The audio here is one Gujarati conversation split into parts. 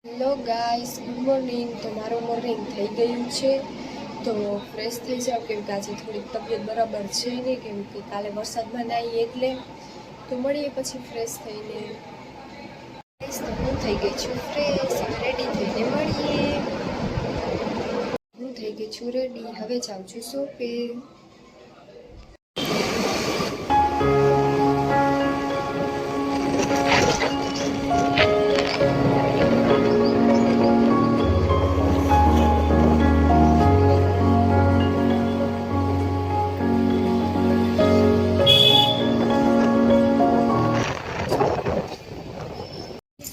Hello guys, good morning. તો મારું મોર્નિંગ થઈ ગયું છે. તો ફ્રેશ થઈ જાવ કેમ કે આજે થોડીક તબિયત બરાબર છે નહીં, કેમ કે કાલે વરસાદમાં નાહી એટલે. તો મળીએ પછી ફ્રેશ થઈને. તો હું થઈ ગઈ છું ફ્રેશ, રેડી થઈને મળીએ. હું થઈ ગઈ છું રેડી, હવે જાઉં છું શોપે.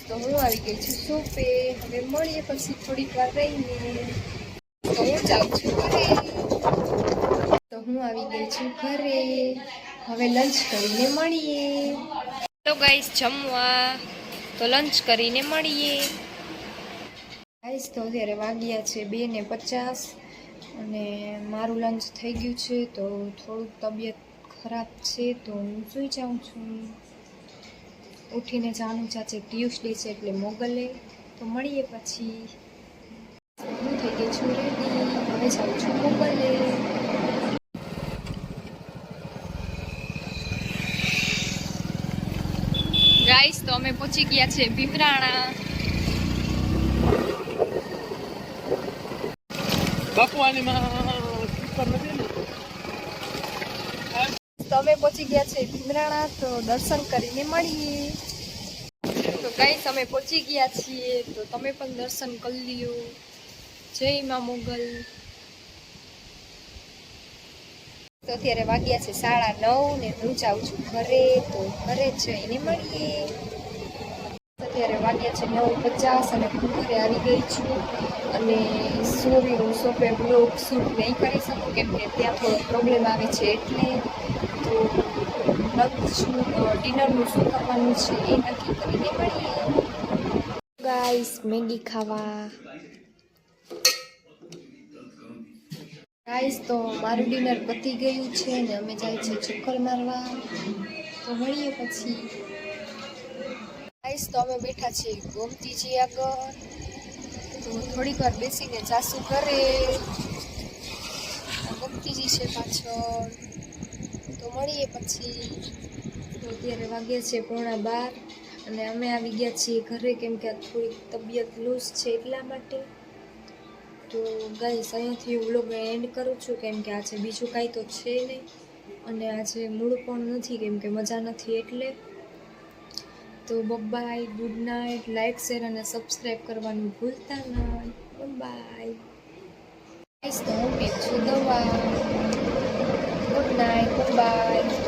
તો હું આવી ગઈ છું શોપે. હવે મળીએ પછી થોડીક વાર રહીને. તો હું જાઉં છું ઘરે. તો હું આવી ગઈ છું ઘરે. હવે લંચ કરીને મળીએ. તો ગાઈસ જમવા, તો લંચ કરીને મળીએ. ગાઈસ તો અત્યારે વાગ્યા છે 2:50 અને મારું લંચ થઈ ગયું છે. તો થોડુંક તબિયત ખરાબ છે તો હું સૂઈ જાઉં છું. ઉઠીને જવાનું છે, આજે ટ્યુસડે છે એટલે મોગલે. તો મળીએ પછી. હું થઈ ગઈ છું રેડી, હવે જાઉં છું મોગલે. ગાઈસ તો અમે પહોંચી ગયા છે ભીમરાણા. તો અમે પહોંચી ગયા છે ભીમરાણા, તો દર્શન કરીને મળીએ. તો ગાઈસ અમે પહોંચી ગયા છીએ, તો તમે પણ દર્શન કરી લ્યો. જય માં મોગલ. તો અત્યારે વાગ્યા છે 9:30 ને હું જાઉં છું ઘરે. તો ઘરે જઈને મળીએ. અત્યારે વાગ્યા છે 9:50 અને હું ઘરે આવી ગઈ છું. અને સોરી, હું શોપે બ્લોગ શૂટ નહીં કરી શકું કેમ કે ત્યાં થોડો પ્રોબ્લેમ આવે છે એટલે. તો ડિનરનું શું કરવાનું છે એ નક્કી કરીને મળીએ. ગાઈસ મેગી ખાવા. ગાઈસ તો મારું ડિનર પતી ગયું છે ને અમે જાય છે ચક્કર મારવા. તો મળીએ પછી. ગાઈસ તો અમે બેઠા છીએ ગોમતીજી આગળ. તો થોડીક વાર બેસીને જાસુ કરે. ગોમતીજી છે પાછળ. તો મળીએ પછી. તો અત્યારે વાગ્યા છે 11:15 અને અમે આવી ગયા છીએ ઘરે કેમ કે થોડીક તબિયત લૂઝ છે એટલા માટે. તો ગાઈસ અહીંયાથી વ્લોગ એન્ડ કરું છું કેમ કે આજે બીજું કાંઈ તો છે નહીં અને આજે મૂડ પણ નથી કેમ કે મજા નથી એટલે. તો bye, good night. Like, share અને સબસ્ક્રાઈબ કરવાનું ભૂલતા નહીં. બાય. ગાઈસ તો હું પીઉં છું દવા. Good night, by.